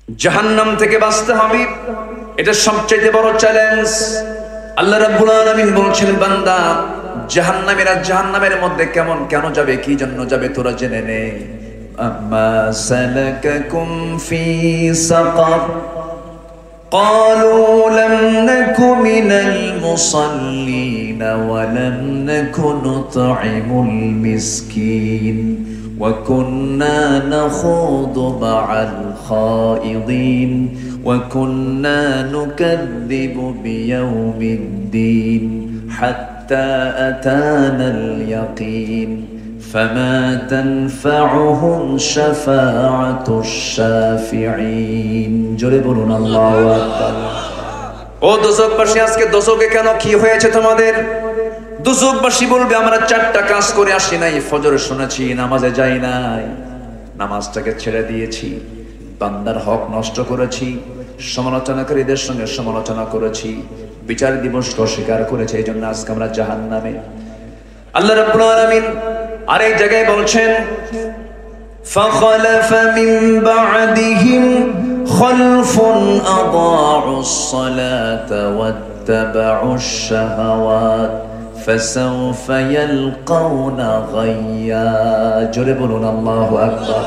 জাহান্নাম থেকে বাঁচতে হবে, এটা সবচেয়ে বড় চ্যালেঞ্জ। আল্লাহ রাব্বুল আলামিন বলছেন, বান্দা জাহান্নামীরা জাহান্নামের মধ্যে কেন যাবে, কি জন্য যাবে তোরা জেনে নে। আম্মা সালাকাকুম ফি সাকার قالوا لم نك من المصلين ولم نك نطعم المسكين وكنا نخوض مع الخائضين وكنا نكذب بيوم الدين حتى أتانا اليقين فما تنفعهم شفاعة الشافعين جربون الله أكبر ও দোজখবাসী, আজকে দোজখে কেন কি হয়েছে তোমাদের? দোজখবাসী বলবে, আমরা 4টা কাজ করে আসি নাই, ফজর শুনেছি, নামাজে যাই নাই, নামাজটাকে ছেড়ে দিয়েছি, বান্দার হক নষ্ট করেছি, সমালোচনাকারীদের সঙ্গে সমালোচনা করেছি, বিচার দিবসকে অস্বীকার করেছি, এই জন্য আজকে আমরা জাহান্নামে। আল্লাহ রাব্বুল আলামিন আর এই জায়গায় বলছেন, فخلف من بعدهم خلف أضاعوا الصلاة واتبعوا الشهوات فسوف يلقون غيا জোরে বলুন আল্লাহু আকবার।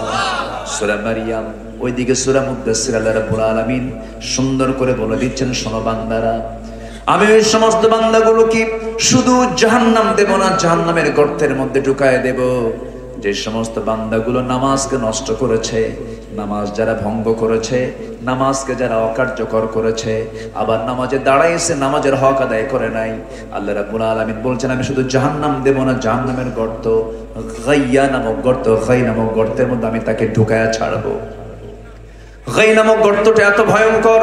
সূরা মারইয়াম, ওইদিকে সূরা মুদ্দাসসির আল্লাহ রাব্বুল আলামিন সুন্দর করে বলে দিচ্ছেন, শোনো বান্দারা, আমি ওই সমস্ত বান্দাগুলো কি শুধু জাহান্নাম দেব না, জাহান্নামের গর্তের মধ্যে ঢুকায় দেব যে সমস্ত বান্দাগুলো নামাজকে নষ্ট করেছে, নামাজ যারা ভঙ্গ করেছে, নামাজকে যারা অকার্যকর করেছে, আবার নামাজে দাঁড়াইছে, নামাজের হক আদায় করে নাই। আল্লাহ রাব্বুল আলামিন বলছেন, আমি শুধু জাহান্নাম দেব না, জাহান্নামের গর্ত, গাইয়া নামক গর্ত, গাই নামক গর্তের মধ্যে আমি তাকে ঢুকায়া ছাড়বো। গাই নামক গর্তটা এত ভয়ঙ্কর,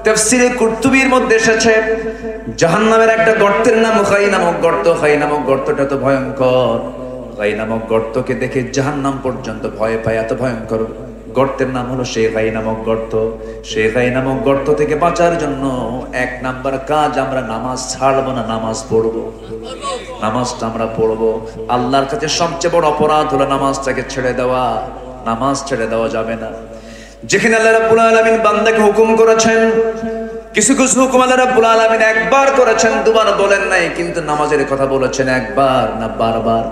তাফসীরে কুরতুবীর মধ্যে এসেছে জাহান্নামের একটা গর্তের নাম গাই নামক গর্ত। গাই নামক গর্তটা তো ভয়ঙ্কর, গাই নামক গর্তকে দেখে জাহান্নাম পর্যন্ত ভয় পায়, এত ভয়ঙ্কর গর্তের নাম হলো সেই গাই নামক গর্ত। সেই গাই নামক গর্ত থেকে বাঁচার জন্য 1 নাম্বার কাজ, আমরা নামাজ ছাড়বো না, নামাজ পড়বো, নামাজটা আমরা পড়বো। আল্লাহর কাছে সবচেয়ে বড় অপরাধ হলো নামাজটাকে ছেড়ে দেওয়া, নামাজ ছেড়ে দেওয়া যাবে না। যেখানে আল্লাহ রাব্বুল আলামিন বান্দাকে হুকুম করেছেন, কিছু কিছু হুকুম আল্লাহ রাব্বুল আলামিন একবার করেছেন, দুবার বলেন নাই, কিন্তু নামাজের কথা বলেছেন একবার না বারবার,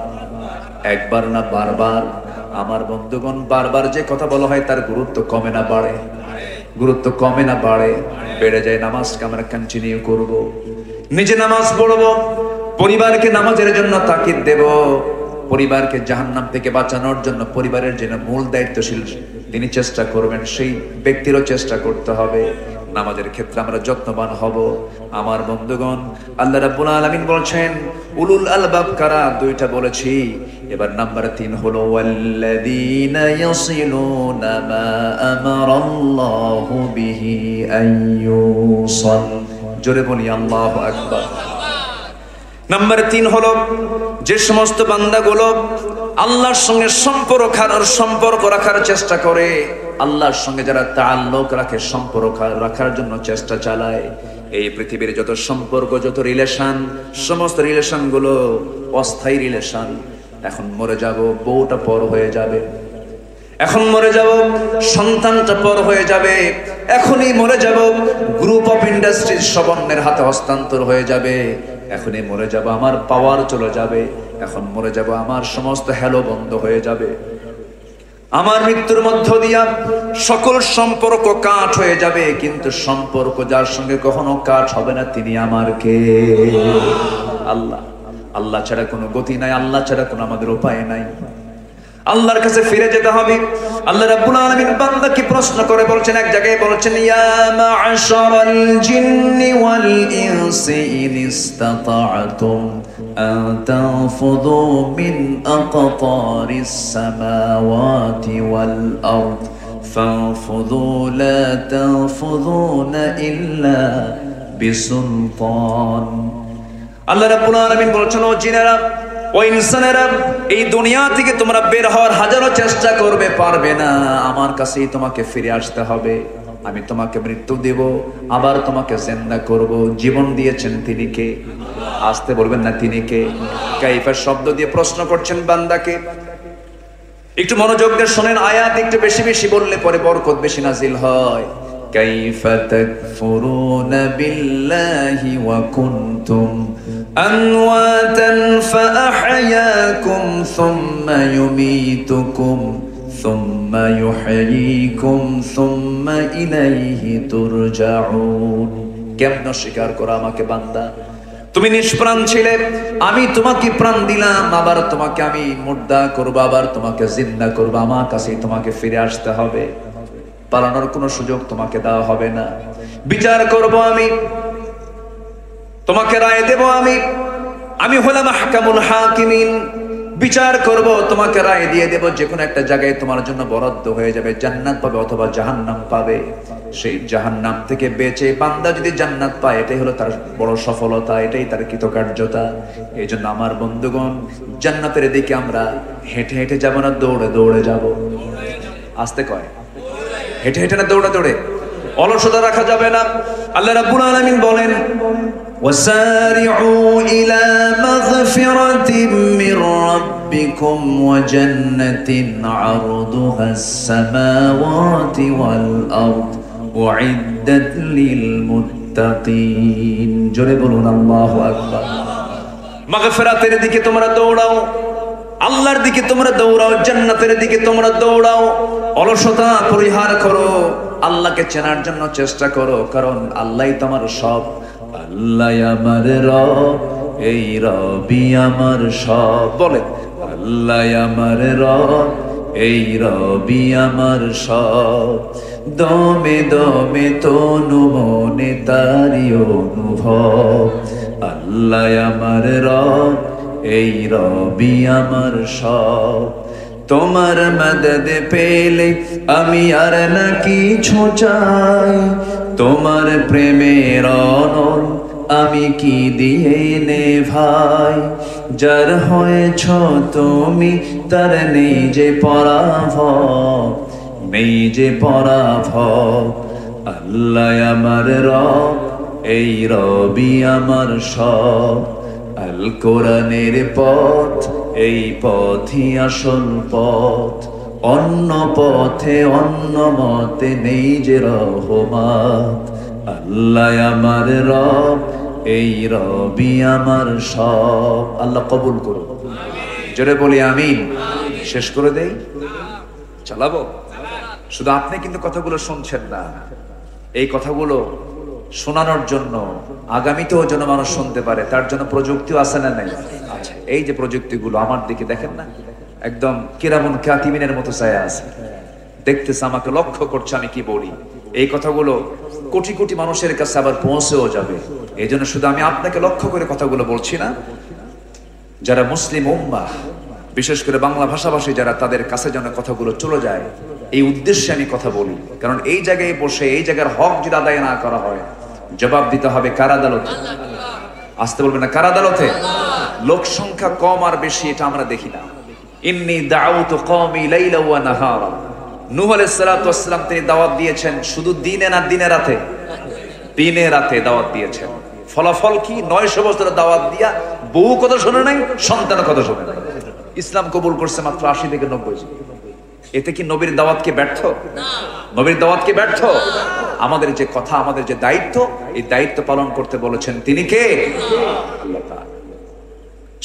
একবার না বারবার। আমার বন্ধুগণ, বারবার যে কথা বলা হয় তার গুরুত্ব কমে না বাড়ে? গুরুত্ব কমে না বাড়ে? বেড়ে যায়। নামাজকে আমরা কন্টিনিউ করব, নিজে নামাজ পড়বো, পরিবারকে নামাজের জন্য তাকিদ দেব, পরিবারকে জাহান্নাম থেকে বাঁচানোর জন্য পরিবারের জন্য মূল দায়িত্বশীল তিনি চেষ্টা করবেন, সেই ব্যক্তিরও চেষ্টা করতে হবে। নামাজের ক্ষেত্রে আমরা যত্নবান হব। আমার বন্ধুগণ, আল্লাহ রাব্বুল আলামিন বলছেন উলুল আলবাব কারা, 2টা বলেছি, এবার নাম্বার 3 হলো ওয়াল্লাযীনা ইয়াসিলুনা মা আমারাল্লাহু বিহি আইয়ুসাল। জোরে বলি আল্লাহু আকবার। নাম্বার 3 হলো যে সমস্ত বান্দাগুলো আল্লাহর সঙ্গে সম্পর্ক রাখার চেষ্টা করে, আল্লাহর সঙ্গে যারা তাআল্লুক রাখে, সম্পর্ক রাখার জন্য চেষ্টা চালায়। এই পৃথিবীর যত সম্পর্ক, যত রিলেশন, সমস্ত রিলেশন গুলো অস্থায়ী রিলেশন। এখন মরে যাব, বউটা পর হয়ে যাবে, এখন মরে যাব, সন্তানটা পর হয়ে যাবে, এখনই মরে যাব, গ্রুপ অফ ইন্ডাস্ট্রিজ সবর্ণের হাতে হস্তান্তর হয়ে যাবে, এখনই মরে যাব, আমার পাওয়ার চলে যাবে, এখন মরে যাব, আমার সমস্ত হ্যালো বন্ধ হয়ে যাবে, আমার মৃত্যুর মধ্য দিয়া সকল সম্পর্ক কাট হয়ে যাবে। কিন্তু সম্পর্ক যার সঙ্গে কখনো কাট হবে না, তিনি আমার কে? আল্লাহ। আল্লাহ ছাড়া কোনো গতি নাই, আল্লাহ ছাড়া কোনো আমাদের উপায় নাই। আল্লাহর কাছে ফিরে যেতে হবে। আল্লাহ রাব্বুল আলামিন বান্দাকে প্রশ্ন করে বলছেন, এক জায়গায় বলছেন, ইয়া মা'শারাল জিন্নি ওয়াল ইনসি ইন ইসতাতা'তুম আন তানফুযু মিন আকতারিস সামাওয়াতি ওয়াল আরদ ফানফুযু লা তানফুযুনা ইল্লা বিসুলতান। আল্লাহ রাব্বুল আলামিন বলছেন, ও জিনেরা, ও ইনসানেরা, এই দুনিয়া থেকে তোমরা বের হওয়ার হাজারো চেষ্টা করবে, পারবে না। আমার কাছেই তোমাকে ফিরে আসতে হবে। আমি তোমাকে মৃত্যু দেব, আবার তোমাকে জিন্দা করব। জীবন দিয়েছেন তিনি কে? আসতে বলবেন না তিনি কে? কাইফা শব্দ দিয়ে প্রশ্ন করছেন বান্দাকে। একটু মনোযোগ দিয়ে শোনেন, আয়াত একটু বেশি বেশি বললে পরে বরকত বেশি নাজিল হয়। কাইফা তাকফুরুনা বিল্লাহি ওয়া কুনতুম আমওয়াতান ফাআহইয়াকুম সুম্মা ইউমীতুকুম সুম্মা ইউহয়ীকুম সুম্মা ইলাইহি তুরজাউন। কেমন স্বীকার করো আমাকে বান্দা, তুমি নিষ্প্রাণ ছিলে, আমি তোমাকে প্রাণ দিলাম, আবার তোমাকে আমি মুর্দা করবো, আবার তোমাকে জিন্দা করবো, আমার কাছে তোমাকে ফিরে আসতে হবে, পালানোর কোনো সুযোগ তোমাকে দেওয়া হবে না। বিচার করব আমি, তোমাকে রায় দেব আমি হলাম আহকামুল হাকিমিন। বিচার করব, তোমাকে রায় দিয়ে দেব, যে কোনো একটা জায়গায় তোমার জন্য বরাদ্দ হয়ে যাবে, জান্নাত পাবে অথবা জাহান্নাম পাবে। সেই জাহান্নাম থেকে বেঁচে বান্দা যদি জান্নাত পায়, এটাই হলো তার বড় সফলতা, এটাই তার কৃতকার্যতা। এই জন্য আমার বন্ধুগণ, জান্নাতের দিকে আমরা হেঁটে হেঁটে যাব না, দৌড়ে দৌড়ে যাব। আসতে কয়, হেঁটে হেঁটে না দৌড়ে দৌড়ে, অলসতা রাখা যাবে না। আল্লাহ রাব্বুল আলামিন বলেন, وسارعوا إلى مغفرة من ربكم وجنة عرضها السماوات والأرض أعدت للمتقين। জোরে বলুন আল্লাহু আকবার। মাগফিরাতের দিকে তোমরা দৌড়াও, আল্লাহর দিকে তোমরা দৌড়াও, জান্নাতের দিকে তোমরা দৌড়াও, অলসতা পরিহার করো, আল্লাহকে চেনার জন্য চেষ্টা করো, কারণ আল্লাহই তোমার সব। আল্লাহ আমার রব, এই রবি আমার সব। বলে, আল্লাহ আমার রব, এই রবি আমার সব। দমে দমে তনু মনে তারি অনুভব। আল্লাহ আমার রব, এই রবি আমার সব। তোমার মদদ পেলে আমি আর না কিছু চাই, তোমার প্রেমের অনল আমি কি দিয়ে নে ভাই। যার হয়েছ তুমি তার নেই যে পরাভব, নেই যে পরাভব। আল্লাহ আমার রব, এই রবি আমার সব। আল কোরআনের পথ, এই পথই আসল পথ, অন্য পথে অন্য মতে নেই যে রহমত। আল্লাহ আমার রব, এই রবি আমার সব। আল্লাহ কবুল করুন, জোরে বলি আমিন। শেষ করে দেই, চালাবো। শুধু আপনি কিন্তু কথাগুলো শুনছেন না, এই কথাগুলো শোনানোর জন্য আগামীতেও যেন মানুষ শুনতে পারে, তার জন্য প্রযুক্তিও আছে না নাই? আচ্ছা, এই যে প্রযুক্তিগুলো আমার দিকে দেখেন না, একদম কিরামুন কাতিবিনের মতো ছায়া আছে, দেখতেছে, আমাকে লক্ষ্য করছে আমি কি বলি। এই কথাগুলো কোটি কোটি মানুষের কাছে আবার পৌঁছেও যাবে। এই জন্য শুধু আমি আপনাকে লক্ষ্য করে কথাগুলো বলছি না, যারা মুসলিম উম্মাহ, বিশেষ করে বাংলা ভাষাভাষী যারা, তাদের কাছে যেন কথাগুলো চলে যায়, এই উদ্দেশ্যে আমি কথা বলি। কারণ এই জায়গায় বসে এই জায়গার হক যদি আদায় না করা হয়, জবাব দিতে হবে কার আদালতে? আসতে বলবে না, কার আদালতে? লোক সংখ্যা কম আর বেশি এটা আমরা দেখি না। ইন্নী দাউতু কওমি লাইলা ওয়া নাহারা। নূহ আলাইহিস সালাতু ওয়াস সালাম তিনি দাওয়াত দিয়েছেন শুধু দিনে না, দিনে রাতে? দিনে রাতে দাওয়াত দিয়েছেন। ফলাফল কি? 900 বছর দাওয়াত দিয়া বউ কথা শোনে নাই, সন্তান কথা শোনে নাই। ইসলাম কবুল করছে মাত্র 80 থেকে 90 জন। এতে কি নবীর দাওয়াত কি ব্যর্থ? নবীর দাওয়াত কি ব্যর্থ? আমাদের যে কথা, আমাদের যে দায়িত্ব, এই দায়িত্ব পালন করতে বলেছেন তিনি কে? আল্লাহ তাআলা।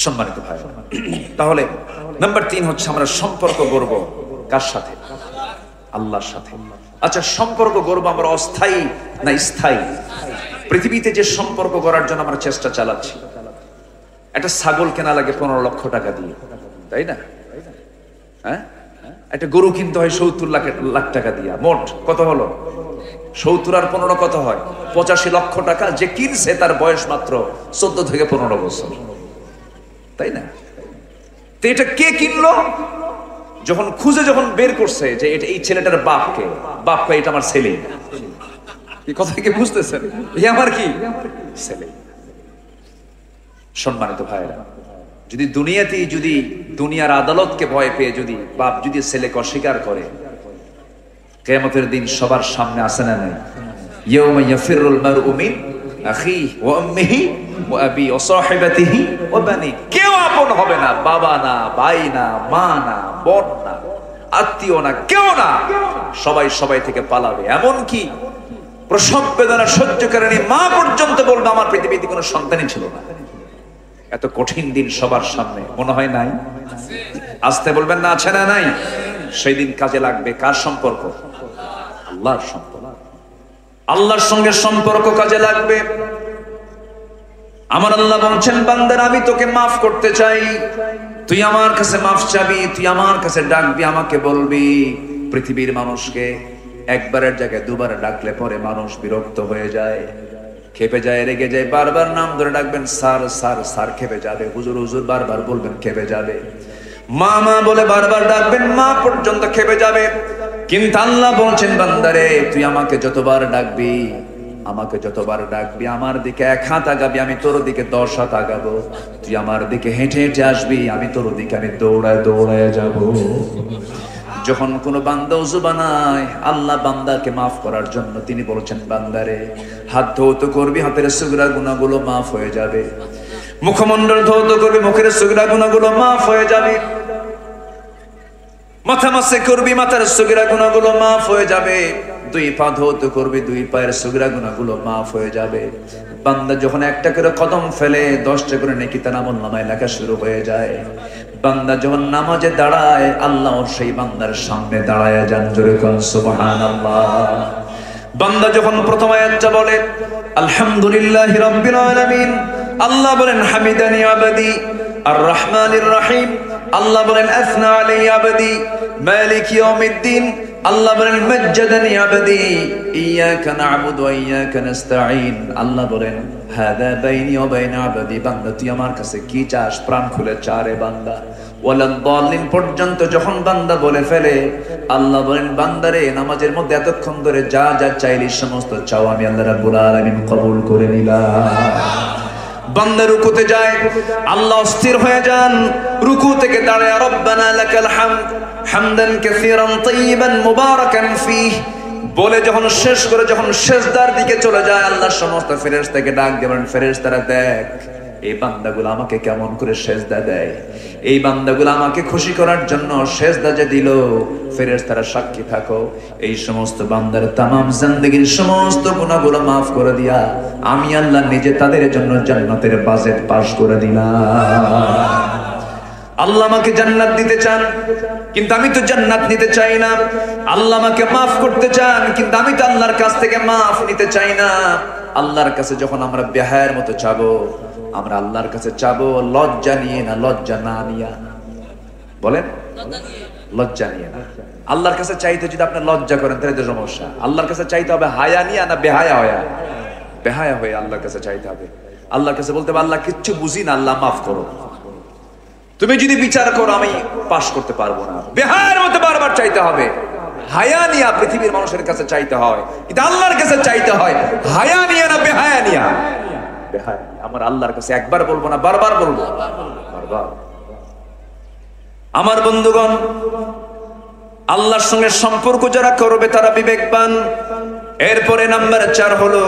সম্মানিত ভাই, তাহলে নাম্বার 3 হচ্ছে আমরা সম্পর্ক গড়ব কার সাথে? আল্লাহর সাথে। আচ্ছা, সম্পর্ক গড়ব আমরা অস্থায়ী না স্থায়ী? পৃথিবীতে যে সম্পর্ক গড়ার জন্য আমরা চেষ্টা চালাচ্ছি, একটা ছাগল কেনা লাগে 15 লক্ষ টাকা দিয়ে, তাই না? হ্যাঁ, একটা গরু কিনতে হয় 70 লাখ টাকা দিয়া। মোট কত হলো? 70 আর 15 কত হয়? 85 লক্ষ টাকা। যে কিনছে তার বয়স মাত্র 14 থেকে 15 বছর, তাই না? তো এটা কে কিনলো? যখন খুঁজে যখন বের করছে যে এটা এই ছেলেটার বাপকে, বাপকে এটা আমার ছেলে। এই কথা কি বুঝতেছেন? এই আমার কি ছেলে। সম্মানিত ভাইরা, যদি দুনিয়াতেই যদি দুনিয়ার আদালতকে ভয় পেয়ে যদি বাপ যদি ছেলেকে অস্বীকার করে, কিয়ামতের দিন সবার সামনে আসে না নাই? ইয়াউমা ইয়াফিরুল মারউ মিন আখিহি ওয়া উম্মিহি ওয়া আবি ওয়া সাহিবাতিহি ওয়া বানি। কেউ আপন হবে না, বাবা না, ভাই না, মা না, বোন না, আত্মীয় না, কেউ না, সবাই সবাই থেকে পালাবে। এমন কি প্রসব বেদনা সহ্যকারিণী মা পর্যন্ত বলবে আমার পৃথিবীতে কোনো সন্তানই ছিল না। এত কঠিন দিন সবার সামনে, মনে হয় নাই? আসতে বলবেন না, আছে না নাই? সেই দিন কাজে লাগবে কার সম্পর্ক? আল্লাহর সম্পর্ক। আল্লাহর সঙ্গে সম্পর্ক কাজে লাগবে। আমার আল্লাহ বলছেন, বান্দারা আমি তোকে মাফ করতে চাই, তুই আমার কাছে মাফ চাবি, তুই আমার কাছে ডাকবি, আমাকে বলবি। পৃথিবীর মানুষকে একবারের জায়গায় দুবার ডাকলে পরে মানুষ বিরক্ত হয়ে যায়, খেপে যায়, রেগে যায়। বারবার নাম ধরে ডাকবেন, স্যার স্যার স্যার, খেপে যাবে। হুজুর হুজুর বারবার বলবেন, খেপে যাবে। মা মা বলে বারবার ডাকবেন, মা পর্যন্ত খেপে যাবে। কিন্তু আল্লাহ বলছেন, বান্দারে তুই আমাকে যতবার ডাকবি, আমাকে যতবার ডাকবি, আমার দিকে 1 হাত আগাবি, আমি তোর দিকে 10 হাত আগাবো। তুই আমার দিকে হেঁটে হেঁটে আসবি, আমি তোর দিকে আমি দৌড়ায় দৌড়ায় যাব। যখন কোন বান্দা ওযু বানায়, আল্লাহ বান্দাকে মাফ করার জন্য তিনি বলেছেন, বান্দারে হাত ধৌত করবি, হাতের সগীরা গুনাহগুলো মাফ হয়ে যাবে। মুখমণ্ডল ধৌত করবি, মুখের সগীরা গুনাহগুলো মাফ হয়ে যাবে। মাথা মাসে করবি, মাথার সগীরা গুনাহগুলো মাফ হয়ে যাবে। 2 পা ধৌত করবি, 2 পায়ের সগীরা গুনাহগুলো মাফ হয়ে যাবে। বান্দা যখন একটা করে কদম ফেলে, 10টা করে নেকি তার আমলনামায় লেখা শুরু হয়ে যায়। বান্দা যখন নামাজে দাঁড়ায়, আল্লাহ সেই বান্দার সামনে দাঁড়ায় যান। জোরে কোন সুবহানাল্লাহ। বান্দা যখন প্রথম আয়াতটা বলে আলহামদুলিল্লাহি রাব্বিল আলামিন, আল্লাহ বলেন হামিদানি আবদি আর রহমানির রহিম। আল্লাহ বলেন আসনা আলাইহি আবদি মালিক ইয়াউমিদ্দিন। আল্লাহ বলেন মাজ্জাদানি আবদি ইয়াকা না'বুদু ওয়া ইয়াকা নাস্তাঈন। আল্লাহ বলেন হাদা বাইনি ওয়া বাইনা আবদি। বান্দা তুই আমার কাছে কি চাস, প্রাণ খুলে চা রে বান্দা। ওয়ালাদ দাল্লিন পর্যন্ত যখন বান্দা বলে ফেলে, আল্লাহ বলেন বান্দারে নামাজের মধ্যে এতক্ষণ ধরে যা যা চাইলি সমস্ত চাও আমি আল্লাহ রাব্বুল আলামিন কবুল করে নিলাম। বান্দা রুকুতে যায়, আল্লাহ স্থির হয়ে যান। রুকু থেকে দাঁড়ায় রব্বানা লাকাল হামদ হামদান কাসীরান তাইয়িবান মুবারাকান ফীহ বলে যখন শেষ করে যখন সিজদার দিকে চলে যায়, আল্লাহ সমস্ত ফেরেশতাকে ডাক দেবেন, ফেরেশতারা দেখ এই বান্দাগুলো আমাকে কেমন করে সিজদা দেয়। এই বান্দাগুলো আমাকে খুশি করার জন্য সিজদা যে দিল, ফেরেশতারা সাক্ষী থাকো। এই সমস্ত বান্দার তামাম জিন্দেগীর সমস্ত গুনাহগুলো maaf করে দিয়া আমি আল্লাহ নিজে তাদের জন্য জান্নাতের বাজেট পাস করে দিলাম। আল্লাহ আমাকে জান্নাত দিতে চান, কিন্তু আমি তো জান্নাত নিতে চাই না। আল্লাহ আমাকে maaf করতে চান, কিন্তু আমি তো আল্লাহর কাছ থেকে maaf নিতে চাই না। আল্লাহর কাছে যখন আমরা বেহায়ার মতো চাবো, আমরা আল্লাহর কাছে চাবো লজ্জা নিয়ে না, লজ্জা না নিয়া। বলেন লজ্জা নিয়ে না। আল্লাহর কাছে চাইতে যদি আপনি লজ্জা করেন তাহলে তো সমস্যা। আল্লাহর কাছে চাইতে হবে হায়া নিয়া না বেহায়া হয়ে। বেহায়া হয়ে আল্লাহর কাছে চাইতে হবে। আল্লাহর কাছে বলতে হবে আল্লাহ কিচ্ছু বুঝি না, আল্লাহ মাফ করো। তুমি যদি বিচার করো আমি পাশ করতে পারবো না। বেহায়ার মতো বারবার চাইতে হবে। হায়া নিয়া পৃথিবীর মানুষের কাছে চাইতে হয়, কিন্তু আল্লাহর কাছে চাইতে হয় হায়া নিয়া না বেহায়া নিয়া। বেহায়া আমার আল্লাহর কাছে একবার বলবো না, বারবার বলবো, বারবার। আমার বন্ধুগণ, আল্লাহর সঙ্গে সম্পর্ক যারা করবে তারা বিবেকবান। এরপরে নাম্বার 4 হলো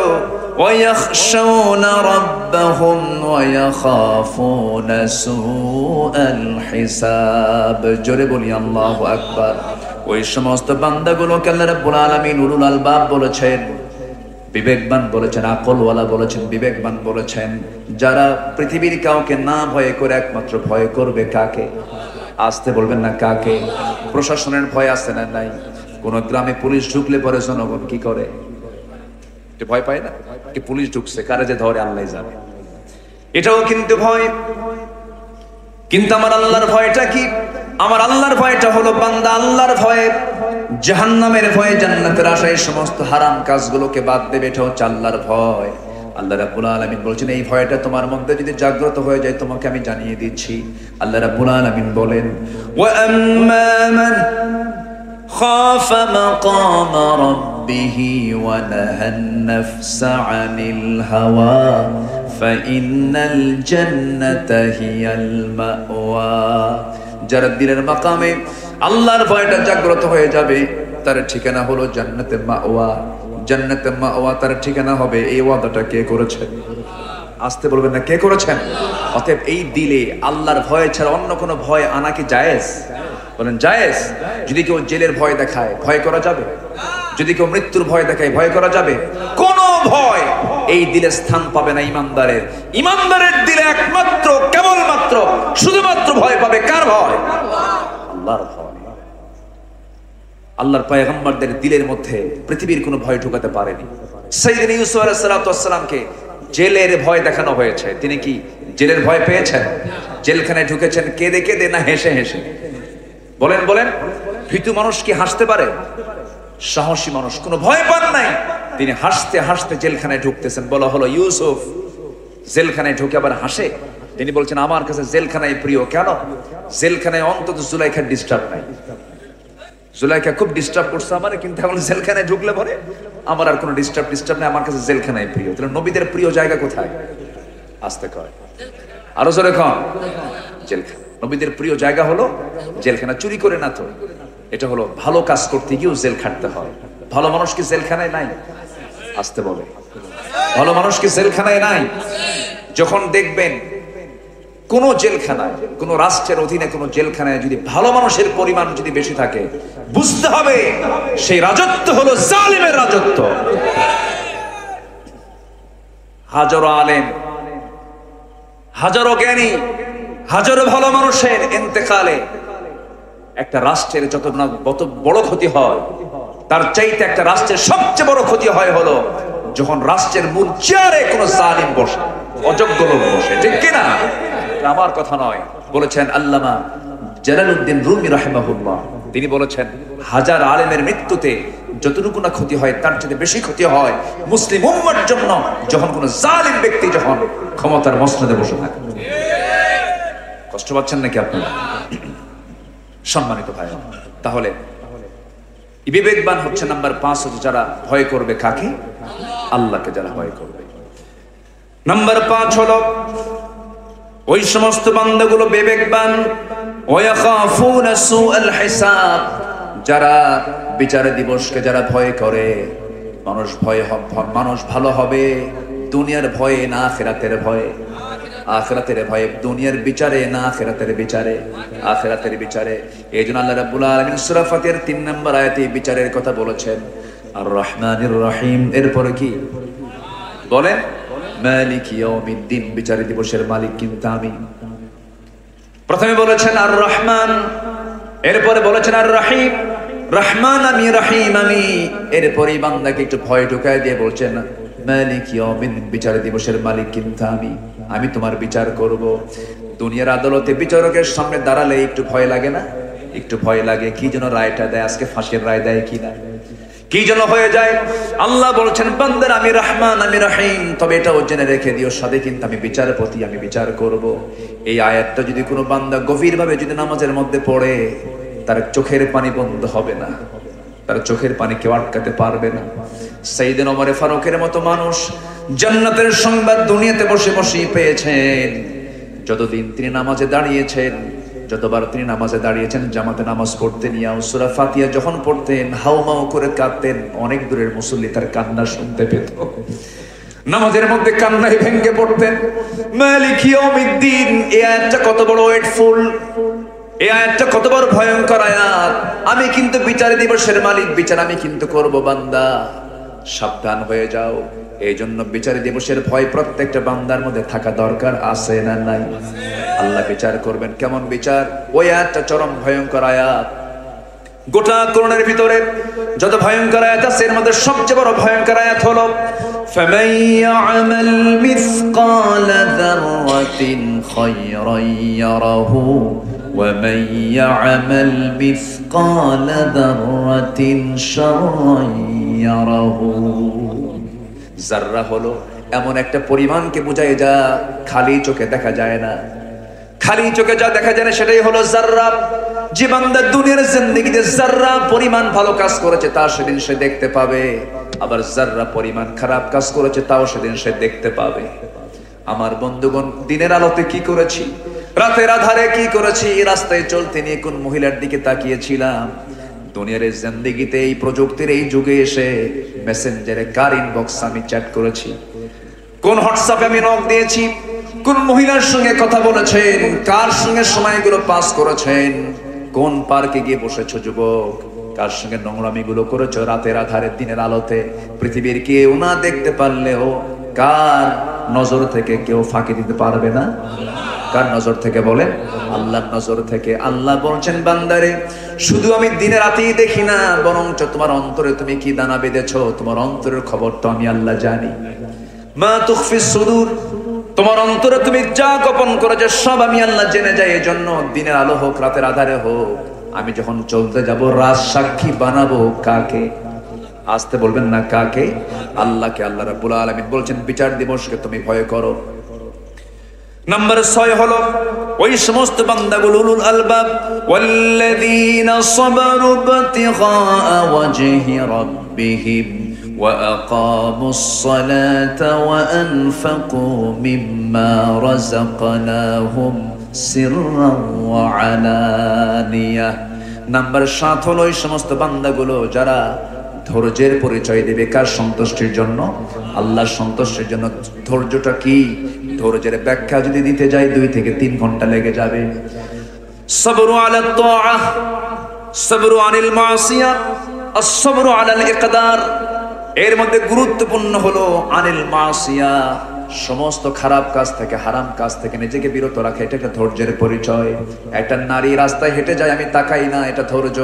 ওয়ায়াখশাউনা রাব্বাহুম ওয়ায়াখাফুনা সুআল হিসাব। জোরে বলি আল্লাহু আকবার। ওই সমস্ত বান্দাগুলোকে আল্লাহ রাব্বুল আলামিন উলুল আলবাব বলেছেন, বিবেকবান বলেছেন, আকলওয়ালা বলেছেন, বিবেকবান বলেছেন, যারা পৃথিবীর কাউকে না ভয় করে একমাত্র ভয় করবে কাকে? আসতে বলবেন না কাকে? প্রশাসনের ভয় আছে না নাই? কোন গ্রামে পুলিশ ঢুকলে পরে জনগণ কি করে? একটু ভয় পায় না? কি পুলিশ ঢুকছে, কারে যে ধরে আল্লাহ জানে। এটাও কিন্তু ভয়। কিন্তু আমার আল্লাহর ভয়টা কি? আমার আল্লাহর ভয়টা হলো বান্দা আল্লাহর ভয়ে জাহান্নামের ভয়ে জান্নাতের আশায় সমস্ত হারাম কাজগুলোকে বাদ দেবে। এটা হচ্ছে আল্লাহর ভয়। আল্লাহ রাব্বুল আলামিন বলেছেন এই ভয়টা তোমার মধ্যে যদি জাগ্রত হয়ে যায় তোমাকে আমি জানিয়ে দিচ্ছি। আল্লাহ রাব্বুল আলামিন বলেন ওয়া আম্মা মান খাফা মাকাম রাব্বিহি ওয়া নাহান নাফসা আনিল হাওয়া ফাইন্নাল জান্নাতা হিয়াল মাওয়া। যারা দিনের মাকামে আল্লাহর ভয়টা জাগ্রত হয়ে যাবে তার ঠিকানা হলো জান্নাতে মাওয়া। জান্নাতে মাওয়া তার ঠিকানা হবে। এই ওয়াদাটা কে করেছেন? আসতে বলবেন না কে করেছেন? অতএব এই দিলে আল্লাহর ভয় ছাড়া অন্য কোনো ভয় আনা কি জায়েজ? বলেন জায়েজ? যদি কেউ জেলের ভয় দেখায় ভয় করা যাবে? যদি কেউ মৃত্যুর ভয় দেখায় ভয় করা যাবে? কোন ভয় এই দিলে স্থান পাবে না ইমানদারের। ইমানদারের দিলে একমাত্র কেবলমাত্র শুধুমাত্র ভয় পাবে কার ভয়? আল্লাহর ভয়। আল্লাহর পয়গম্বরদের দিলের মধ্যে পৃথিবীর কোনো ভয় ঢোকাতে পারেনি। সাইয়েদনা ইউসুফ আলাইহিস সালামকে জেলের ভয় দেখানো হয়েছে, তিনি কি জেলের ভয় পেয়েছেন? জেলখানায় ঢুকেছেন কেঁদে কেঁদে না হেসে হেসে? বলেন বলেন, ভীতু মানুষ কি হাসতে পারে? সাহসী মানুষ কোনো ভয় পান নাই, তিনি হাসতে হাসতে জেলখানায় ঢুকতেছেন। বলা হলো ইউসুফ জেলখানায় ঢুকে আবার হাসে। তিনি বলছেন আমার কাছে জেলখানায় প্রিয়। কেন? জেলখানায় অন্তত জুলাইখার ডিস্টার্ব নাই। জুলাইখা খুব ডিস্টার্ব করছে আমার, কিন্তু এখন জেলখানায় ঢুকলে পরে আমার আর কোনো ডিস্টার্ব নেই, আমার কাছে জেলখানায় প্রিয়। তাহলে নবীদের প্রিয় জায়গা কোথায়? আসতে কয় আরো জোরে কন, জেলখানা। নবীদের প্রিয় জায়গা হলো জেলখানা। চুরি করে না তো, এটা হলো ভালো কাজ করতে গিয়েও জেল খাটতে হয়। ভালো মানুষ কি জেলখানায় নাই? আসতে বলে, ভালো মানুষ কি জেলখানায় নাই? যখন দেখবেন কোন জেলখানায়, কোন রাষ্ট্রের অধীনে কোন জেলখানায় যদি ভালো মানুষের পরিমাণ যদি বেশি থাকে, বুঝতে হবে সেই রাজত্ব হলো জালিমের রাজত্ব। হাজারো আলেম, হাজারো জ্ঞানী, হাজারো ভালো মানুষের ইন্তেকালে একটা রাষ্ট্রের যত বড় ক্ষতি হয়, তার চাইতে একটা রাষ্ট্রের সবচেয়ে বড় ক্ষতি হয় হলো যখন রাষ্ট্রের মূল চেয়ারে কোন জালিম বসে, অযোগ্য লোক বসে। ঠিক কিনা? আমার কথা নয়, বলেছেন আল্লামা জালালউদ্দিন রুমি রাহিমাহুল্লাহ। তিনি বলেছেন হাজার আলেমের মৃত্যুতে যতটুকু না ক্ষতি হয় তার চেয়ে বেশি ক্ষতি হয় মুসলিম উম্মার জন্য যখন কোন জালিম ব্যক্তি যখন ক্ষমতার মসনদে বসে থাকে। কষ্ট পাচ্ছেন নাকি আপনারা? সম্মানিত ভাই, তাহলে বিবেকবান হচ্ছে নাম্বার 5, হচ্ছে যারা ভয় করবে কাকে? আল্লাহকে যারা ভয় করবে। নাম্বার 5 হলো ওই সমস্ত বান্দাগুলো বিবেকবান, ওয়াখাফুনা সুআল হিসাব, যারা বিচার দিবসকে যারা ভয় করে। মানুষ ভালো হবে দুনিয়ার ভয়ে না আখিরাতের ভয়ে। আখিরাতের ভয়ে, দুনিয়ার বিচারে না আখিরাতের বিচারে। আখিরাতের বিচারে। এইজন্য আল্লাহ রাব্বুল আলামিন সূরা ফাতিহার 3 নম্বর আয়াতে বিচারের কথা বলেছেন আর রহমানির রহিম। এরপরে কি বলেন? মালিক ইয়াউমিদ্দিন, বিচার দিবসের মালিক কিন্তু আমি। প্রথমে বলেছেন আর রহমান, এরপরে বলেছেন আর রহিম। রহমান আমি, রহিম আমি। এরপরে বান্দাকে একটু ভয় ঢুকায় দিয়ে বলছেন মালিক ইয়াউমিদ্দিন, বিচার দিবসের মালিক কিন্তু আমি তোমার বিচার করব। দুনিয়ার আদালতে বিচারকের সামনে দাঁড়ালে একটু ভয় লাগে না? একটু ভয় লাগে, কি যেন রায়টা দেয়, আজকে ফাঁসির রায় দেয় কিনা, কি যেন হয়ে যায়। আল্লাহ বলছেন বান্দার আমি রহমান আমি রহিম, তবে এটাও জেনে রেখে দিও সাথে কিন্তু আমি বিচারপতি, আমি বিচার করব। এই আয়াতটা যদি কোনো বান্দা গভীরভাবে যদি নামাজের মধ্যে পড়ে, তার চোখের পানি বন্ধ হবে না, তার চোখের পানি কেউ আটকাতে পারবে না। সাইয়েদনা ওমর ফারুকের মতো মানুষ জান্নাতের সংবাদ দুনিয়াতে বসে বসেই পেয়েছেন। যতদিন তিনি নামাজে দাঁড়িয়েছেন, যতবার তিনি নামাজে দাঁড়িয়েছেন, জামাতে নামাজ পড়তেন, ইয়া সূরা ফাতিহা যখন পড়তেন হাউমাউ করে কাঁদতেন। অনেক দূরের মুসল্লি তার কান্না শুনতে পেত, নামাজের মধ্যে কান্নায় ভেঙে পড়তেন। মালিক ইয়াউমিদ্দিন, এই আয়াতটা কত বড় ওয়েটফুল, এই আয়াতটা কত বড় ভয়ঙ্কর আয়াত। আমি কিন্তু বিচার দিবসের মালিক, বিচার আমি কিন্তু করব। বান্দা সাবধান হয়ে যাও। এই জন্য বিচার দিবসের ভয় প্রত্যেকটা বান্দার মধ্যে থাকা দরকার, আছে না নাই? আল্লাহ বিচার করবেন, কেমন বিচার? ওই আয়াতটা চরম ভয়ঙ্কর আয়াত। গোটা কোরআনের ভিতরে যত ভয়ঙ্কর আয়াত আছে, এর মধ্যে সবচেয়ে বড় ভয়ঙ্কর আয়াত হলো ফামান ইয়া'মাল মিসকালা যাররাতিন খায়রান ইয়ারাহু ওয়া মান ইয়া'মাল মিসকালা যাররাতিন শাররান ইয়ারাহু। যাররা হলো এমন একটা পরিমাণকে বোঝায় যা খালি চোখে দেখা যায় না। খালি চোখে যা দেখা যায় না সেটাই হলো যাররা। যে বান্দা দুনিয়ার জিন্দেগিতে যাররা পরিমাণ ভালো কাজ করেছে তা সেদিন সে দেখতে পাবে, আবার যাররা পরিমাণ খারাপ কাজ করেছে তাও সেদিন সে দেখতে পাবে। আমার বন্ধুগণ, দিনের আলোতে কি করেছি, রাতের আধারে কি করেছি, রাস্তায় চলতে নিয়ে কোন মহিলার দিকে তাকিয়েছিলাম, দুনিয়ার জিন্দেগিতে এই প্রযুক্তির এই যুগে এসে মেসেঞ্জারে কার ইনবক্স আমি চ্যাট করেছি, কোন হোয়াটসঅ্যাপে আমি নক দিয়েছি, কোন মহিলার সঙ্গে কথা বলেছেন, কার সঙ্গে সময়গুলো পাস করেছেন, কোন পার্কে গিয়ে বসেছো যুবক? কার সঙ্গে নোংরামি গুলো করেছো রাতের আধারে দিনের আলোতে? পৃথিবীর কেউ না দেখতে পারলেও কার নজর থেকে কেউ ফাঁকি দিতে পারবে না? কার নজর থেকে বলেন? আল্লাহর নজর থেকে। আল্লাহ বলছেন বান্দারে শুধু আমি দিনে রাতেই দেখি না, বরঞ্চ তোমার অন্তরে তুমি কি দানা বেঁধেছো, তোমার অন্তরের খবর তো আমি আল্লাহ জানি। মা তুখফিস সুদূর, তোমার অন্তরে তুমি যা গোপন করেছো সব আমি আল্লাহ জেনে যাই। এজন্য দিনের আলো হোক রাতের আধারে হোক, আমি যখন চলতে যাব রাজ সাক্ষী বানাবো কাকে? আসতে বলবেন না কাকে? আল্লাহকে। আল্লাহ রাব্বুল আলামিন বলছেন বিচার দিবসকে তুমি ভয় করো। নাম্বার 6 হলো ওই সমস্ত বান্দাগুলো উলুল আলবাব, ওয়াল্লাযীনা সাবারু বিতিগা ওয়াজহি রাব্বিহিম ওয়া আকামুস সালাতা ওয়া আনফাকু মিম্মা রাযাকনাহুম সিররান ওয়া আলানিয়াহ। নাম্বার 7 হলো ওই সমস্ত বান্দাগুলো যারা ধৈর্যের পরিচয় দেবে। কার সন্তুষ্টির জন্য? আল্লাহর সন্তুষ্টির জন্য। ধৈর্যটা কি? ধৈর্যের ব্যাখ্যা যদি দিতে যাই 2 থেকে 3 ঘন্টা লেগে যাবে। সবরু আলাত তাআহ, সবরু আনিল মাসিয়াহ, as-sabru আলাল ইকদার। এর মধ্যে গুরুত্বপূর্ণ হলো আনিল মাসিয়াহ, সমস্ত খারাপ কাজ থেকে হারাম কাজ থেকে নিজেকে বিরত রাখা। এটা একটা ধৈর্যের পরিচয়। একটা নারী রাস্তায় হেঁটে যায় আমি তাকাই না, এটা ধৈর্য।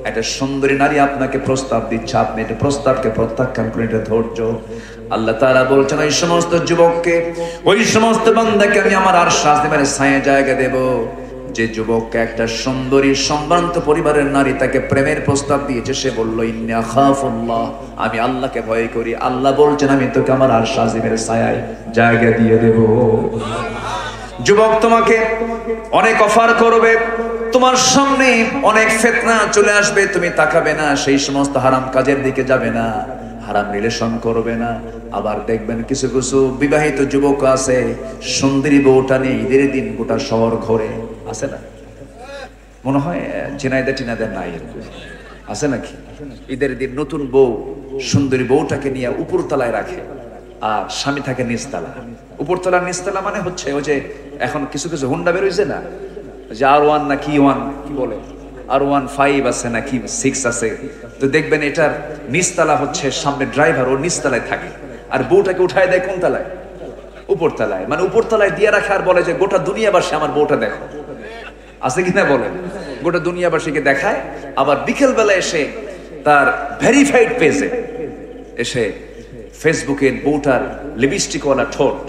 একটা সুন্দরী নারী আপনাকে প্রস্তাব দিচ্ছে, আপনি এটা প্রস্তাবকে প্রত্যাখ্যান করেন, এটা ধৈর্য। আল্লাহ তাআলা বলছেন ওই সমস্ত যুবককে, ওই সমস্ত বান্দাকে আমি আমার আরশ আজিমের ছায়া জায়গা দেব যে যুবককে একটা সুন্দরী সম্ভ্রান্ত পরিবারের নারী তাকে প্রেমের প্রস্তাব দিয়েছে, সে বলল ইন্নী আখাফুল্লাহ, আমি আল্লাহকে ভয় করি। আল্লাহ বলছেন আমি তোকে আমার আরশ আজিমের ছায়ায় জায়গা দিয়ে দেব। যুবক তোমাকে অনেক অফার করবে, তোমার সামনে অনেক ফিতনা চলে আসবে, তুমি তাকাবে না, সেই সমস্ত হারাম কাজের দিকে যাবে না, হারাম রিলেশন করবে না। আবার দেখবেন কিছু কিছু বিবাহিত যুবক আছে সুন্দরী বউটা নিয়ে ঈদের দিন গোটা শহর ঘোরে। আছে না? মনে হয় ঝিনাইদা টিনাদের নাই, আছে নাকি? ঈদের দিন নতুন বউ সুন্দরী বউটাকে নিয়ে উপরতলায় রাখে আর স্বামী থাকে নিচতলা। উপরতলা নিচতলা মানে হচ্ছে ওই যে এখন কিছু কিছু হুন্ডা বেরোইছে না, যে R1 না কি 1 কি বলে, R1 5 আছে না কি 6 আছে, তো দেখবেন এটার নিচতলা হচ্ছে সামনে ড্রাইভার, ওর নিচতলায় থাকে, আর বউটাকে উঠায় দেয় কোন তলায়? উপরতলায়। মানে উপরতলায় দিয়ে রাখে আর বলে যে গোটা দুনিয়াবাসী আমার বউটা দেখো। আছে কিনা বলেন? গোটা দুনিয়াবাসীকে দেখায়। আবার বিকেল বেলা এসে তার ভেরিফাইড পেজে এসে ফেসবুকে বউটার লিপস্টিকওয়ালা ঠোঁট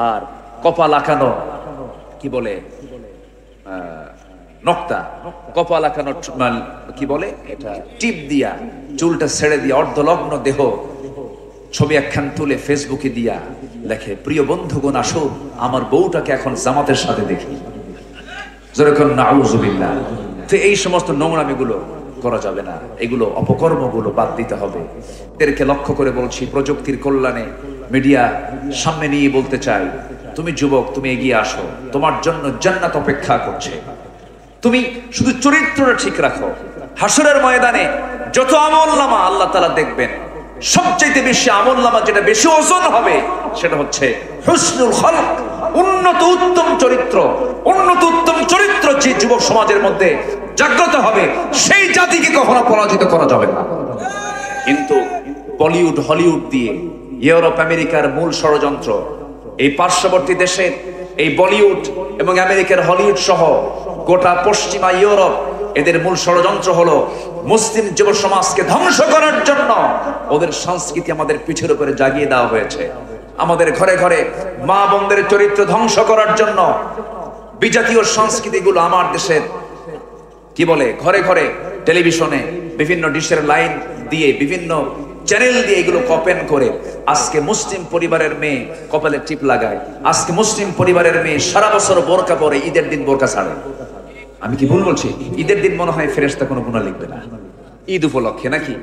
আর কপাল আঁকানো কি বলে নকতা, কপাল আঁকানো কি বলে এটা, টিপ দিয়া চুলটা ছেড়ে দিয়া অর্ধলগ্ন দেহ ছবি একখান তুলে ফেসবুকে দিয়া লেখে প্রিয় বন্ধুগণ আসুন আমার বউটাকে এখন জামাতের সাথে দেখি। যেরকম নাউজুবিল্লাহ। তো এই সমস্ত নোংরামিগুলো করা যাবে না, এগুলো অপকর্মগুলো বাদ দিতে হবে। এদেরকে লক্ষ্য করে বলছি, প্রযুক্তির কল্যাণে মিডিয়া সামনে নিয়ে বলতে চাই, তুমি যুবক, তুমি এগিয়ে আসো, তোমার জন্য জান্নাত অপেক্ষা করছে। তুমি শুধু চরিত্রটা ঠিক রাখো, হাসরের ময়দানে যত আমলনামা আল্লাহ তাআলা দেখবেন, সবচেয়ে বেশি আমলনামা যেটা বেশি ওজন হবে সেটা হচ্ছে হুসনুল খলক, উন্নত উত্তম চরিত্র। উন্নত উত্তম চরিত্র যে যুবক সমাজের মধ্যে জাগ্রত হবে, সেই জাতিকে কখনো পরাজিত করা যাবে না। কিন্তু বলিউড হলিউড দিয়ে ইউরোপ আমেরিকার মূল ষড়যন্ত্র, এই পার্শ্ববর্তী দেশের এই বলিউড এবং আমেরিকার হলিউড সহ গোটা পশ্চিমা ইউরোপ, এদের মূল ষড়যন্ত্র হলো মুসলিম যুব সমাজকে ধ্বংস করার জন্য। ওদের সংস্কৃতি আমাদের পিঠের উপরে জাগিয়ে দেওয়া হয়েছে, আমাদের ঘরে ঘরে মা বোনদের চরিত্র ধ্বংস করার জন্য বিজাতীয় সংস্কৃতিগুলো আমার দেশের কি বলে ঘরে ঘরে টেলিভিশনে বিভিন্ন ডিশের লাইন দিয়ে বিভিন্ন চ্যানেল দিয়ে এগুলো কপেন করে আজকে মুসলিম পরিবারের মেয়ে কপালে টিপ লাগায়, আজকে মুসলিম পরিবারের মেয়ে সারা বছর বোরকা পরে, ঈদের দিন বোরকা ছাড়ে। আমি কি ভুল বলছি? ঈদের দিন মনে হয় ফেরেশতা কোনো গুনাহ লিখবে না, ঈদ উপলক্ষে নাকি?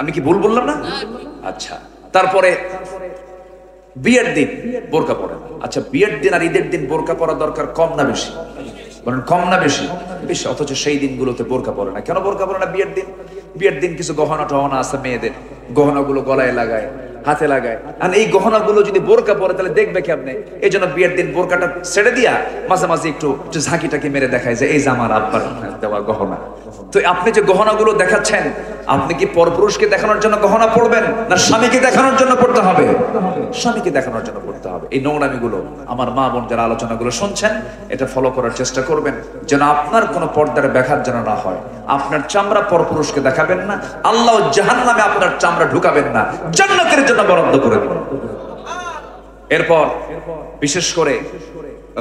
আমি কি ভুল বললাম না? আচ্ছা, তারপরে বিয়ের দিন বোরকা পরে না। আচ্ছা, বিয়ের দিন আর ঈদের দিন বোরকা পরা দরকার কম না বেশি? বলেন কম না বেশি? বেশি। অথচ সেই দিনগুলোতে বোরকা পরে না। কেন বোরকা পরে না বিয়ের দিন? বিয়ের দিন কিছু গহনা টহনা আছে মেয়েদের, গহনাগুলো গলায় লাগায়, হাতে লাগায়। আর এই গহনাগুলো যদি বোরকা পরে তাহলে দেখবে কেমনে? এই জন্য বিয়ের দিন বোরকাটা ছেড়ে দিয়া মাঝে মাঝে একটু ঝাঁকিটাকে মেরে দেখায় যে এই যে আমার আব্বার দেওয়া গহনা। তো আপনি যে গহনাগুলো দেখাচ্ছেন, আপনি কি পরপুরুষকে দেখানোর জন্য গহনা পড়বেন, না স্বামীকে দেখানোর জন্য পড়তে হবে? স্বামীকে দেখানোর জন্য পড়তে হবে। এই নোংরামিগুলো আমার মা বোন যারা আলোচনাগুলো শুনছেন, এটা ফলো করার চেষ্টা করবেন যেন আপনার কোনো পর্দার ব্যাঘাত যেন না হয়। আপনার চামড়া পরপুরুষকে দেখাবেন না, আল্লাহ জাহান্নামে আপনার চামড়া ঢুকাবেন না, জান্নাতের জন্য বরাদ্দ করে দিন। এরপর বিশেষ করে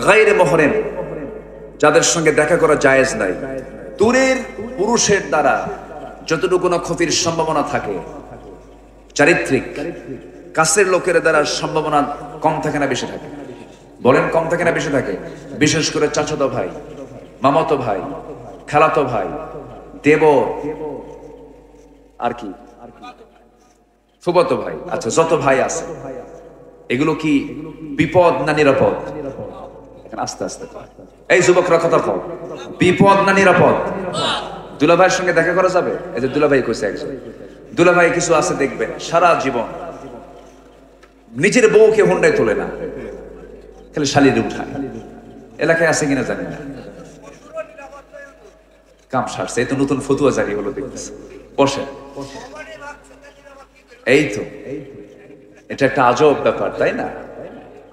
গায়রে মুহরিম, যাদের সঙ্গে দেখা করা জায়েজ নাই, দূরের পুরুষের দ্বারা যতটুকু না ক্ষতির সম্ভাবনা থাকে, চারিত্রিক কাছের লোকের দ্বারা সম্ভাবনা কম থাকে না বেশি থাকে? বলেন কম থাকে না বেশি থাকে? বিশেষ করে চাচাতো ভাই, মামাতো ভাই, খালাতো ভাই, দেবর, আর কি ফুফাতো ভাই, আচ্ছা যত ভাই আছে, এগুলো কি বিপদ না নিরাপদ? আস্তে আস্তে এই যুবকরা কথা কও, বিপদ না নিরাপদ? দুলাভাইয়ের সঙ্গে দেখা করা যাবে? এই যে দুলাভাই কইছে, একজন দুলাভাই কিছু আছে দেখবেন সারা জীবন নিজের বউকে হুন্ডায় তোলে না, খালি শালিরে উঠায়। এলাকায় আছে কিনা জানি না, কাম সারছে। এই তো নতুন ফতুয়া জারি হলো দেখতেছে, বসে। এই তো এটা একটা আজব ব্যাপার, তাই না?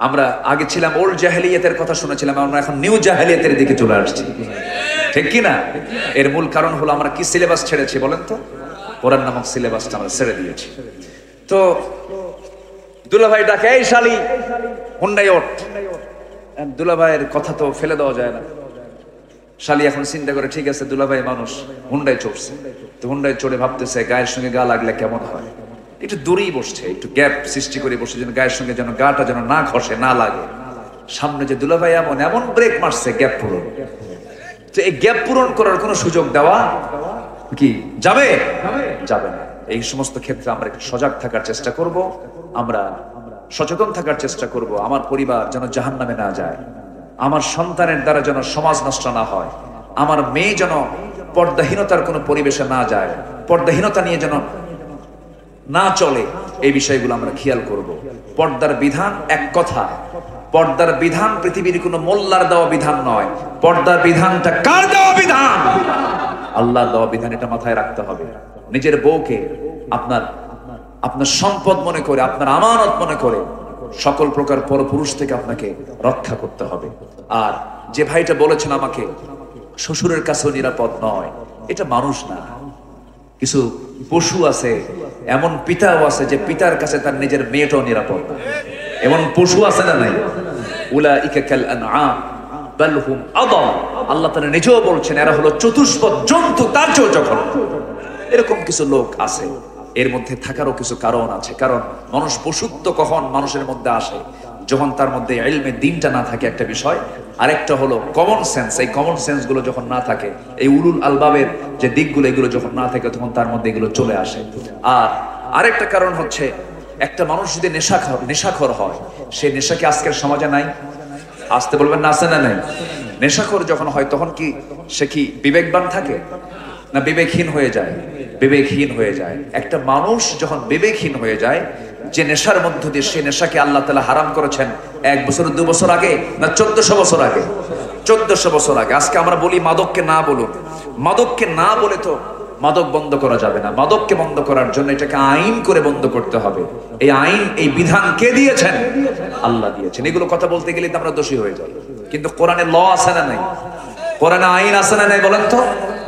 আমরা আগে ছিলাম ওল্ড জাহেলিয়াতের কথা শুনেছিলাম, আমরা এখন নিউ জাহেলিয়াতের দিকে চলে আসছি, ঠিক কি না? এর মূল কারণ হলো আমরা কি সিলেবাস ছেড়েছি বলেন তো? কোরআন নামক সিলেবাসটা আমরা ছেড়ে দিয়েছি। তো দুলাভাই ডাকে, এই শালি হুন্ডাই ওঠ। দুলাভাইয়ের কথা তো ফেলে দেওয়া যায় না। শালি এখন চিন্তা করে, ঠিক আছে দুলাভাই মানুষ, হুন্ডাই চড়ছে, তো হুন্ডাই চড়ে ভাবতেছে গায়ের সঙ্গে গা লাগলে কেমন হয়, একটু দূরেই বসছে, একটু গ্যাপ সৃষ্টি করে বসে, যেন গায়ের সঙ্গে যেন গাটা যেন না ঘষে, না লাগে। সামনে যে দুলাভাই এমন এমন ব্রেক মারছে গ্যাপ পূরণ, তো এই গ্যাপ পূরণ করার কোনো সুযোগ দেওয়া কি যাবে? যাবে না। এই সমস্ত ক্ষেত্রে আমরা একটু সজাগ থাকার চেষ্টা করব, আমরা সচেতন থাকার চেষ্টা করব। আমার পরিবার যেন জাহান্নামে না যায়, আমার সন্তানের দ্বারা যেন সমাজ নষ্ট না হয়, আমার মেয়ে যেন পর্দাহীনতার কোনো পরিবেশে না যায়, পর্দাহীনতা নিয়ে যেন না চলে, এই বিষয়গুলো আমরা খেয়াল করব। পর্দার বিধান এক কথা, পর্দার বিধান পৃথিবীর কোনো মোল্লার দেওয়া বিধান নয়, পর্দার বিধানটা কার দেওয়া বিধান? আল্লাহর দেওয়া বিধান, এটা মাথায় রাখতে হবে। নিজের বউকে আপনার আপনার সম্পদ মনে করে, আপনার আমানত মনে করে সকল প্রকার পরপুরুষ থেকে আপনাকে রক্ষা করতে হবে। আর যে ভাইটা বলেছেন আমাকে শ্বশুরের কাছেও নিরাপদ নয়, এটা মানুষ না, কিছু পশু আছে, এমন পিতাও আছে যে পিতার কাছে তার নিজের মেয়েটাও নিরাপদ না। এমন পশু আছে না নাই? উলাইকা কাল আনআম বাল হুম আদাল। আল্লাহ তাআলা নিজেও বলছেন এরা হলো চতুষ্পদ জন্তু, তার চেয়েও জঘন্য। এরকম কিছু লোক আছে, এর মধ্যে থাকারও কিছু কারণ আছে। কারণ মানুষ পশুত্ব কখন মানুষের মধ্যে আসে? যখন তার মধ্যে ইলমে দ্বীনটা না থাকে একটা বিষয়, আরেকটা হলো কমন সেন্স। এই কমন সেন্স গুলো যখন না থাকে, এই উলুল আলবাবের যে দিকগুলো এগুলো যখন না থাকে, তখন তার মধ্যে এগুলো চলে আসে। আর আরেকটা কারণ হচ্ছে, একটা মানুষ যদি নেশাখোর হয়, সেই নেশা কি আজকের সমাজে নাই? আসতে বলবেন না, আছে না নাই? নেশাখোর যখন হয় তখন কি সে কি বিবেকবান থাকে না বিবেকহীন হয়ে যায়? বিবেকহীন হয়ে যায়। একটা মানুষ যখন বিবেকহীন হয়ে যায়, যে নেশার মধ্য দিয়ে, সে নেশাকে আল্লাহ তাআলা হারাম করেছেন 1 বছর 2 বছর আগে না 1400 বছর আগে? 1400 বছর আগে। আজকে আমরা বলি মাদককে না বলুন, মাদককে না বলে তো মাদক বন্ধ করা যাবে না। মাদককে বন্ধ করার জন্য এটাকে আইন করে বন্ধ করতে হবে। এই আইন, এই বিধান কে দিয়েছেন? আল্লাহ দিয়েছেন। এগুলো কথা বলতে গেলে তো আমরা দোষী হয়ে যাই। কিন্তু কোরআনে ল আছে না নাই? কোরআনে আইন আছে না নাই বলেন তো?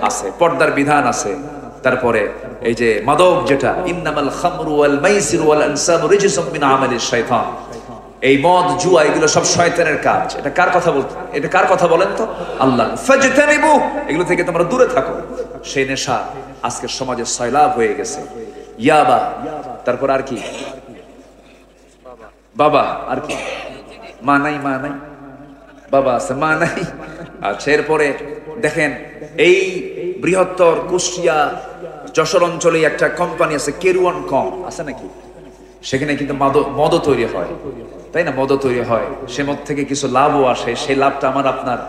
আছে। পর্দার বিধান আছে। তারপরে এই যে মাদক, যেটা ইন্নামাল খামরু ওয়াল মাইসিরু ওয়াল আনসাবু রিজসুম মিন আমালিশ শাইতান, এই মদ জুয়া এগুলো সব শয়তানের কাজ। এটা কার কথা বলতে? এটা কার কথা বলেন তো? আল্লাহ। ফাজতানিবু, এগুলো থেকে তোমরা দূরে থাকো। সেই নেশা আজকের সমাজে সয়লাব হয়ে গেছে। ইয়াবা, তারপর আর কি? বাবা, আর কি? মা নাই, মা নাই, বাবা আছে, মা নাই। আচ্ছা, এরপরে দেখেন এই বৃহত্তর কুষ্টিয়া যশোর অঞ্চলে একটা কোম্পানি আছে, কেরুয়ান কম আছে নাকি? সেখানে কিন্তু মদ তৈরি হয়, তাই না? মদ তৈরি হয়, সে মদ থেকে কিছু লাভও আসে। সেই লাভটা আমার আপনার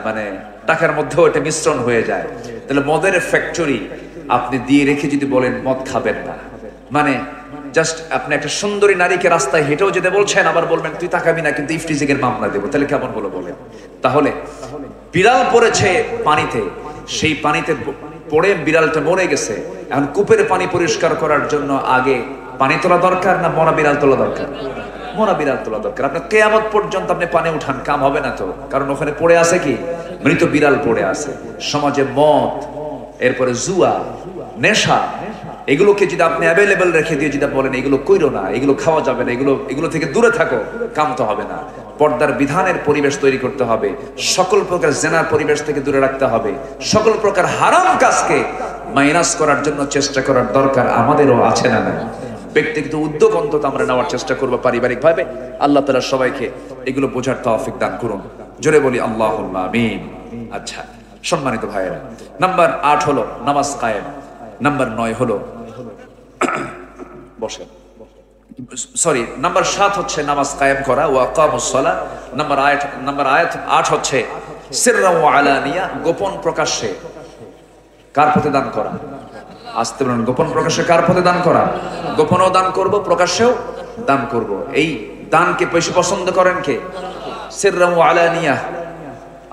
মানে টাকার মধ্যেও এটা মিশ্রণ হয়ে যায়। তাহলে মদের ফ্যাক্টরি আপনি দিয়ে রেখে যদি বলেন মদ খাবেন না, মানে জাস্ট আপনি একটা সুন্দরী নারীকে রাস্তায় হেঁটেও যেতে বলছেন, আবার বলবেন তুই তাকাবি না কিন্তু ইফটিজিং এর মামলা দেবো, তাহলে কেমন বলে বলেন? তাহলে বিড়াল পড়েছে পানিতে, সেই পানিতে পড়ে বিড়ালটা মরে গেছে, এখন কূপের পানি পরিষ্কার করার জন্য আগে পানি তোলা দরকার না মরা বিড়াল তোলা দরকার? মরা বিড়াল তোলা দরকার। আপনার কিয়ামত পর্যন্ত আপনি পানি উঠান, কাম হবে না তো, কারণ ওখানে পড়ে আছে কি মৃত বিড়াল পড়ে আছে। সমাজে মদ, এরপরে জুয়া, নেশা, এগুলোকে যদি আপনি অ্যাভেলেবল রেখে দিয়ে যদি বলেন এগুলো কইরো না, এগুলো খাওয়া যাবে না, এগুলো থেকে দূরে থাকো, কাম তো হবে না। পর্দার বিধানের পরিবেশ তৈরি করতে হবে, সকল প্রকার জেনার পরিবেশ থেকে দূরে রাখতে হবে, সকল প্রকার হারাম কাজকে মাইনাস করার জন্য চেষ্টা করার দরকার আমাদেরও আছে না? না, ব্যক্তিগত উদ্যোগ অন্তত আমরা নেওয়ার চেষ্টা করবো পারিবারিক ভাবে। আল্লাহ তাআলা সবাইকে এগুলো বোঝার তৌফিক দান করুন, জোরে বলি আল্লাহুম্মা আমিন। আচ্ছা সম্মানিত ভাইয়েরা, নাম্বার 8 হলো নামাজ কায়েম, নাম্বার 9 হলো বসেন, সরি নাম্বার 7 হচ্ছে নামাজ কায়েম করা, ওয়া আকামুস সালাহ। নাম্বার 8 হচ্ছে সিররা ওয়া আলানিয়া, গোপন প্রকাশ্যে কার পথে দান করা? আসতে বলেন, গোপন প্রকাশ্যে কার পথে দান করা? গোপনেও দান করব, প্রকাশ্যেও দান করব। এই দানকে বেশি পছন্দ করেন কে? সিররা ওয়া আলানিয়া।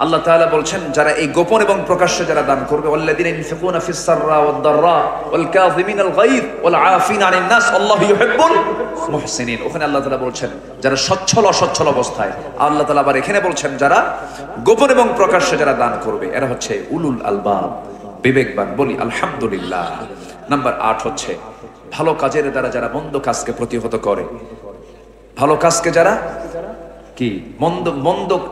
আল্লাহ তাআলা বলছেন যারা এই গোপন এবং প্রকাশ্যে যারা দান করবে, ওয়াল্লাযিনা ইউনফিকুনা ফিস সাররা ওয়াদ দাররা ওয়াল কাযিমিনাল গায়য ওয়াল আফিনা আনিন নাস আল্লাহু ইউহিব্বুল মুহসিনিন। ওখানে আল্লাহ তাআলা বলছেন যারা সচ্ছল অসচ্ছল অবস্থায়, আল্লাহ তাআলা আবার এখানে বলছেন যারা গোপন এবং প্রকাশ্যে যারা দান করবে এরা হচ্ছে উলুল আলবাব, বিবেকবান। বলি আলহামদুলিল্লাহ। নাম্বার 8 হচ্ছে ভালো কাজের দ্বারা যারা মন্দ কাজকে প্রতিহত করে, ভালো কাজকে যারা কি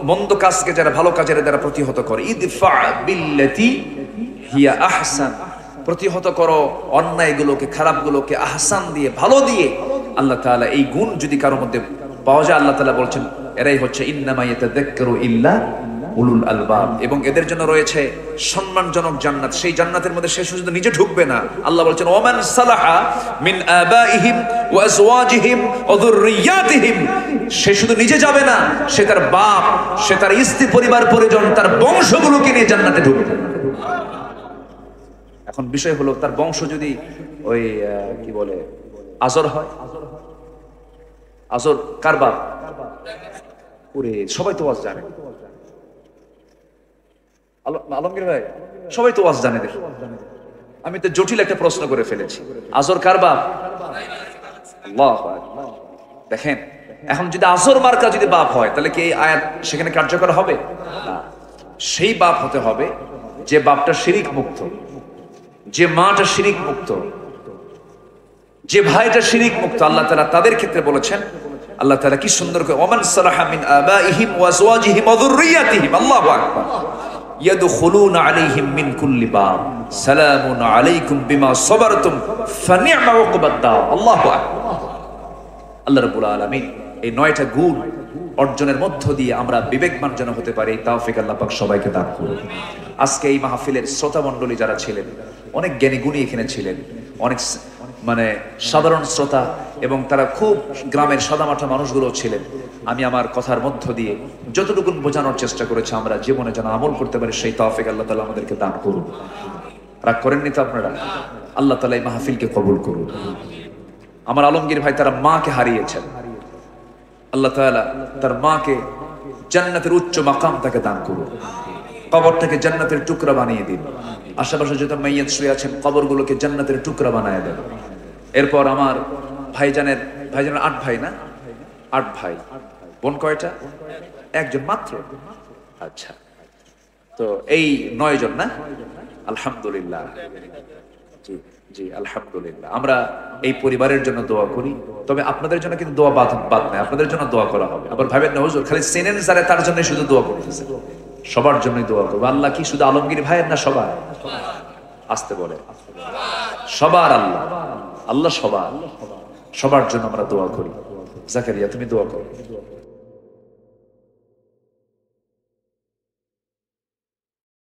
মন্দ কাজকে যারা ভালো কাজের দ্বারা প্রতিহত করে, ইদফা বিল্লাতি হিয়া আহসান, প্রতিহত করো অন্যায়গুলোকে, খারাপগুলোকে আহসান দিয়ে, ভালো দিয়ে। আল্লাহ তাআলা এই গুণ যদি কারোর মধ্যে পাওয়া যায়, আল্লাহ তাআলা বলছেন এরাই হচ্ছে ইন্নামা ইয়াতাযাক্কারু ইল্লা উলুল আলবাব, এবং এদের জন্য রয়েছে সম্মানজনক জান্নাত। সেই জান্নাতের মধ্যে সে শুধু নিজে ঢুকবে না, আল্লাহ বলছেন ওমান সালাহা মিন আবাইহিম ওয়া আজওয়াজিহিম ওয়া যুররিয়াতিহিম, সে শুধু নিজে যাবে না, সে তার বাপ, সে তার স্ত্রী, পরিবার পরিজন, তার বংশগুলোকে নিয়ে জান্নাতে ঢুকবে। এখন বিষয় হলো তার বংশ যদি ওই কি বলে আজর হয়, আজর কার বাপ? ওরে সবাই তো ওয়াজ জানে, আলমগীর ভাই সবাই তো ওয়াজ জানে। আমি তো জটিল একটা প্রশ্ন করে ফেলেছি, আজর কার বাপ? আল্লাহু আকবার। দেখেন এখন যদি আজর মার্কা যদি বাপ হয়, তাহলে কি এই আয়াত সেখানে কার্যকর হবে না? সেই বাপ হতে হবে যে বাপটা শিরিক মুক্ত, যে মাটা শিরিক মুক্ত, যে ভাইটা শিরিক মুক্ত। আল্লাহ তাআলা তাদের ক্ষেত্রে বলেছেন, আল্লাহ তাআলা কি সুন্দর করে ওমান সালাহা মিন আবাইহিম ওয়া আজওয়াজিহিম ওয়া যুররিয়াতিহিম, আল্লাহু আকবার, ইয়াদখুলুনা আলাইহিম মিন কুল্লি বাব সালামুন আলাইকুম বিমা সাবারতুম ফানি'মা উকবাদ দার। আল্লাহু আকবার। আল্লাহ রাব্বুল আলামিন এই 9টা গুণ অর্জনের মধ্য দিয়ে আমরা বিবেকবান যেন হতে পারি, এই তৌফিক আল্লাহ পাক সবাইকে দান করুন। আজকে এই মাহফিলের শ্রোতা মণ্ডলী যারা ছিলেন, অনেক জ্ঞানী গুণী এখানে ছিলেন, অনেক মানে সাধারণ শ্রোতা, এবং তারা খুব গ্রামের সাদামাটা মানুষগুলো ছিলেন। আমি আমার কথার মধ্য দিয়ে যতটুকু বোঝানোর চেষ্টা করেছি, আমরা জীবনে যেন আমল করতে পারি, সেই তৌফিক আল্লাহ তাআলা আমাদেরকে দান করুন। রাগ করেননি তো আপনারা? আল্লাহ তাআলা এই মাহফিলকে কবুল করুন। আমার আলমগীর ভাই তারা মাকে হারিয়েছেন, আল্লাহ তাআলা তার মাকে জান্নাতের উচ্চ মাকাম তাকে দান করুন, কবরটাকে জান্নাতের টুকরা বানিয়ে দিন। আশেপাশে যত মাইয়াত শুয়ে আছেন কবরগুলোকে জান্নাতের টুকরা বানায় দেন। এরপর আমার ভাইজানের 8 ভাই না? 8 ভাই, বোন কয়টা? একজন মাত্র। আচ্ছা, তো এই 9 জন না? আলহামদুলিল্লাহ। জি জি আলহামদুলিল্লাহ। আমরা এই পরিবারের জন্য দোয়া করি, তবে আপনাদের জন্য কিন্তু দোয়া বাদ নাই, আপনাদের জন্য দোয়া করা হবে। আবার ভাবেন না হুজুর খালি চেনেন যারা তার জন্য শুধু দোয়া করতেছে, সবার জন্যই দোয়া করবো। আল্লাহ কি শুধু আলমগীর ভাইয়ের না? সবার। আসতে বলে সবার। আল্লাহ সবার জন্য আমরা দোয়া করি। জাকারিয়া তুমি দোয়া করো।